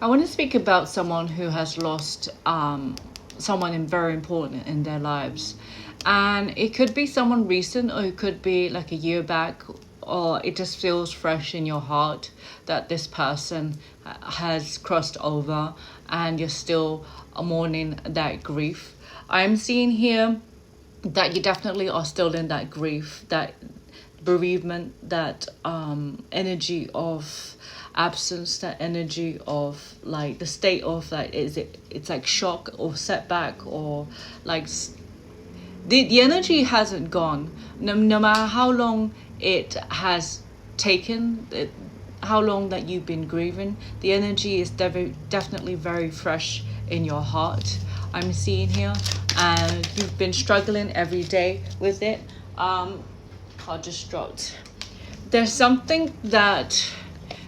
I want to speak about someone who has lost someone very important in their lives. And it could be someone recent, or it could be like a year back, or it just feels fresh in your heart that this person has crossed over and you're still mourning that grief. I'm seeing here that you definitely are still in that grief, that bereavement, that energy of absence, that energy of like the state of like, it's like shock or setback, or like the energy hasn't gone, no matter how long it has taken it, how long that you've been grieving. The energy is definitely very fresh in your heart, I'm seeing here, and you've been struggling every day with it. I just dropped. There's something that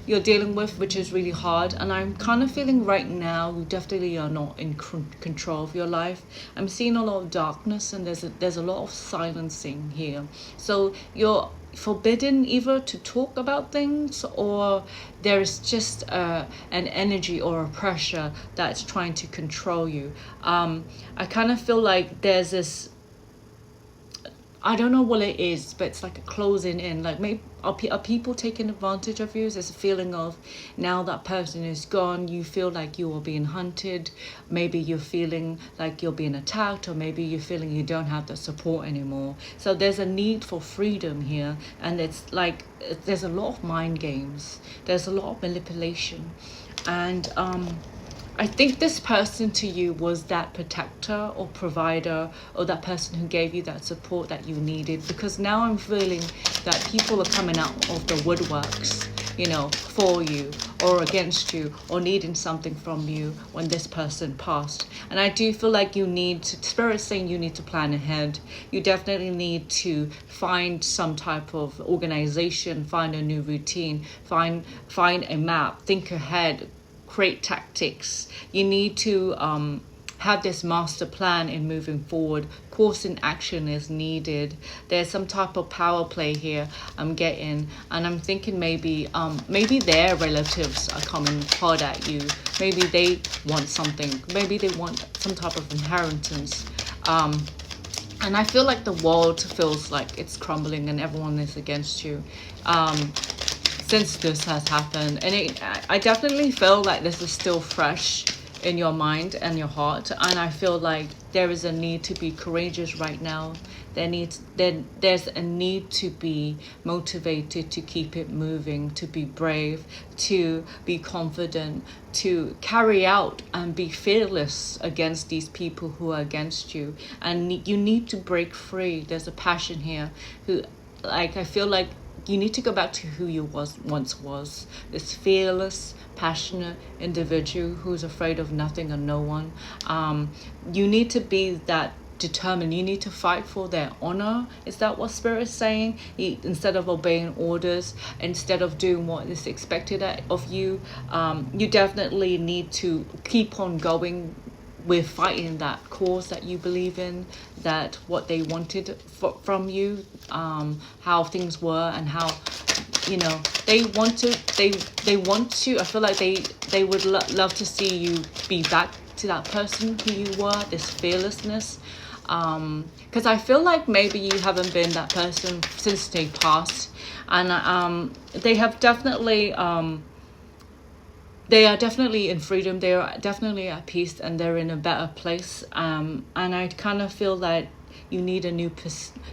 you're dealing with which is really hard, and I'm kind of feeling right now you definitely are not in control of your life. I'm seeing a lot of darkness, and there's a lot of silencing here. So you're forbidden either to talk about things, or there's just an energy or a pressure that's trying to control you. I kind of feel like there's this, I don't know what it is, but it's like a closing in. Like, maybe are people taking advantage of you? There's a feeling of, now that person is gone, you feel like you are being hunted. Maybe you're feeling like you're being attacked, or maybe you're feeling you don't have the support anymore. So there's a need for freedom here, and it's like there's a lot of mind games. There's a lot of manipulation, and I think this person to you was that protector or provider, or that person who gave you that support that you needed. Because now I'm feeling that people are coming out of the woodworks, for you or against you, or needing something from you when this person passed. And I do feel like Spirit's saying you need to plan ahead. You definitely need to find some type of organization, find a new routine, find a map, think ahead, create tactics. You need to have this master plan in moving forward. Course in action is needed. There's some type of power play here I'm getting, and I'm thinking maybe their relatives are coming hard at you. Maybe they want something. Maybe they want some type of inheritance. And I feel like the world feels like it's crumbling and everyone is against you. Since this has happened, and I definitely feel like this is still fresh in your mind and your heart, and I feel like there is a need to be courageous right now. There's a need to be motivated, to keep it moving, to be brave, to be confident, to carry out and be fearless against these people who are against you. And you need to break free. There's a passion here I feel like you need to go back to who you once was. This fearless, passionate individual who's afraid of nothing and no one. You need to be that determined. You need to fight for their honor. Is that what Spirit is saying? Instead of obeying orders, instead of doing what is expected of you, you definitely need to keep on going with fighting that cause that you believe in, that what they wanted from you, how things were, and how they want to. I feel like they would love to see you be back to that person who you were, this fearlessness, because I feel like maybe you haven't been that person since they passed, and they have definitely they are definitely in freedom. They are definitely at peace, and they're in a better place. And I kind of feel that you need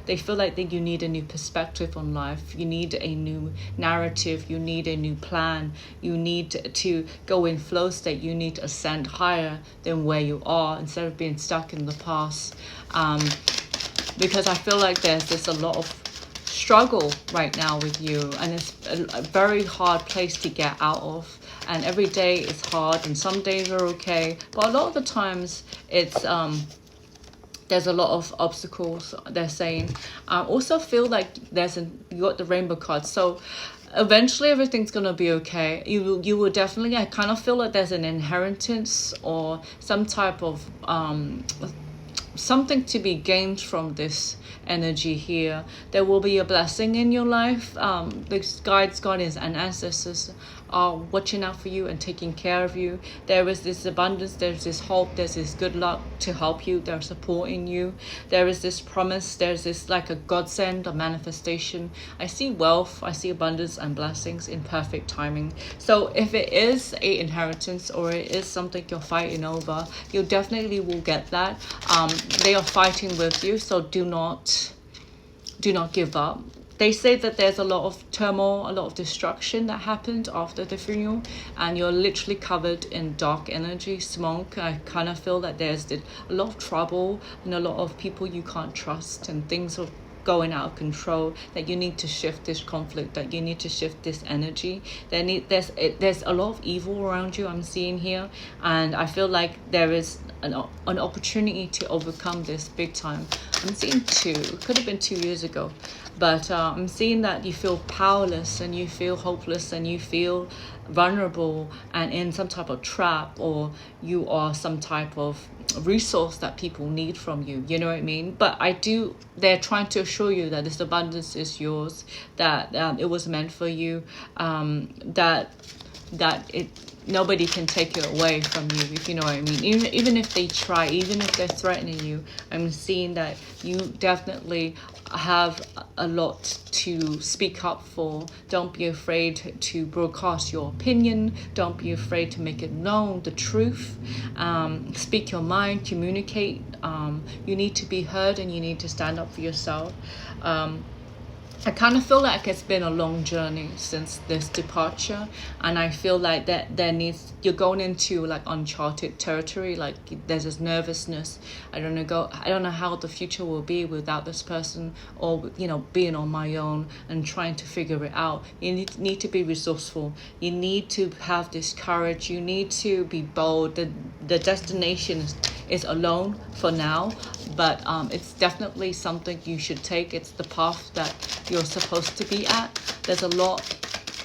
they feel like you need a new perspective on life. You need a new narrative. You need a new plan. You need to go in flow state. You need to ascend higher than where you are, instead of being stuck in the past. Because I feel like there's a lot of struggle right now with you, and it's a very hard place to get out of. And every day is hard, and some days are okay, but a lot of the times it's there's a lot of obstacles, they're saying. I also feel like you got the rainbow card, so eventually everything's gonna be okay. You will definitely, I kind of feel like there's an inheritance or some type of something to be gained from this energy here. There will be a blessing in your life. The guides, guardians, and ancestors are watching out for you and taking care of you. There is this abundance, there's this hope, there's this good luck to help you, they're supporting you. There is this promise, there's this like a godsend, a manifestation. I see wealth, I see abundance and blessings in perfect timing. So if it is a inheritance or it is something you're fighting over, you definitely will get that. They are fighting with you, so do not give up. They say that there's a lot of turmoil, a lot of destruction that happened after the funeral, and you're literally covered in dark energy, smoke. I kind of feel that there's a lot of trouble and a lot of people you can't trust, and things are going out of control, that you need to shift this conflict, that you need to shift this energy. There's a lot of evil around you, I'm seeing here, and I feel like there is an opportunity to overcome this big time. I'm seeing it could have been 2 years ago, but I'm seeing that you feel powerless and you feel hopeless and you feel vulnerable and in some type of trap, or you are some type of resource that people need from you, you know what I mean? But they're trying to assure you that this abundance is yours, that it was meant for you, that nobody can take it away from you, if you know what I mean. Even if they try, even if they're threatening you, I'm seeing that you definitely have a lot to speak up for. Don't be afraid to broadcast your opinion. Don't be afraid to make it known, the truth. Speak your mind, communicate. You need to be heard and you need to stand up for yourself. I kind of feel like it's been a long journey since this departure, and I feel like that you're going into like uncharted territory. Like there's this nervousness. I don't know how the future will be without this person, or being on my own and trying to figure it out. You need to be resourceful. You need to have this courage. You need to be bold. The destination is alone for now, but it's definitely something you should take. It's the path that you're supposed to be at. There's a lot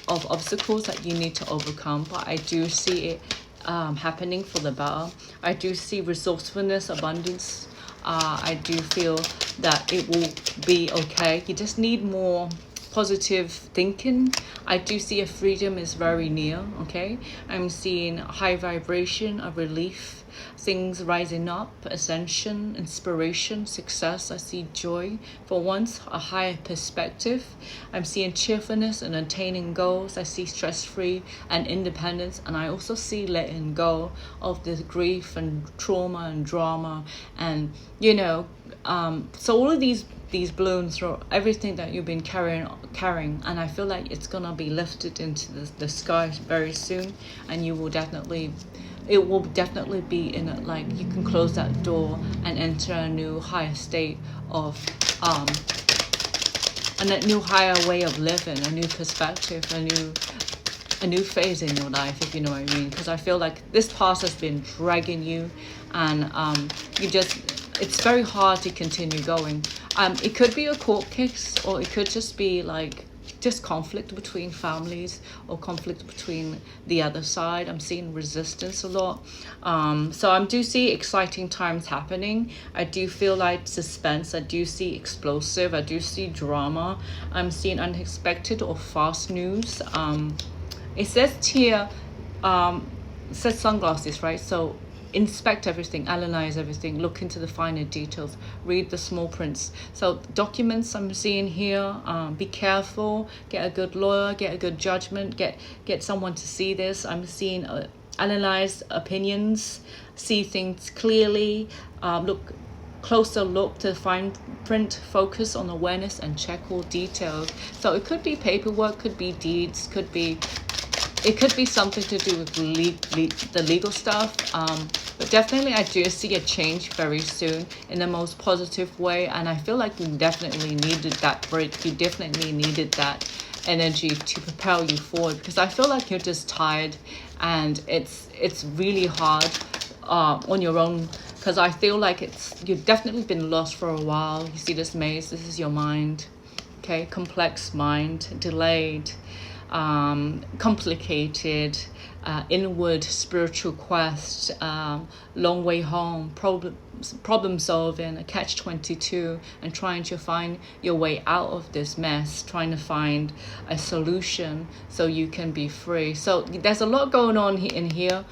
of obstacles that you need to overcome, but I do see it happening for the better. I do see resourcefulness, abundance. I do feel that it will be okay. You just need more positive thinking. I do see a freedom is very near. Okay, I'm seeing high vibration, a relief, things rising up, ascension, inspiration, success. I see joy for once, a higher perspective. I'm seeing cheerfulness and attaining goals. I see stress-free and independence, and I also see letting go of the grief and trauma and drama, and so all of these balloons or everything that you've been carrying, and I feel like it's gonna be lifted into the sky very soon, and it will definitely be in it, like you can close that door and enter a new higher state of and a new higher way of living, a new perspective, a new phase in your life, if you know what I mean. Because I feel like this past has been dragging you, and it's very hard to continue going. It could be a court case, or it could just be like just conflict between families, or conflict between the other side. I'm seeing resistance a lot. So I do see exciting times happening. I do feel like suspense. I do see explosive. I do see drama. I'm seeing unexpected or fast news. It says here, it says sunglasses, right? So inspect everything, analyze everything, look into the finer details, read the small prints. So documents I'm seeing here, be careful, get a good lawyer, get a good judgment, get someone to see this. I'm seeing analyze opinions, see things clearly, closer look to fine print, focus on awareness and check all details. So it could be paperwork, could be deeds, it could be something to do with the legal stuff, but definitely I do see a change very soon in the most positive way, and I feel like you definitely needed that break. You definitely needed that energy to propel you forward, because I feel like you're just tired, and it's really hard on your own, because I feel like you've definitely been lost for a while. You see this maze, this is your mind, okay, complex mind, delayed. complicated, inward spiritual quest, long way home, problem solving, a catch-22, and trying to find your way out of this mess, trying to find a solution so you can be free. So there's a lot going on in here.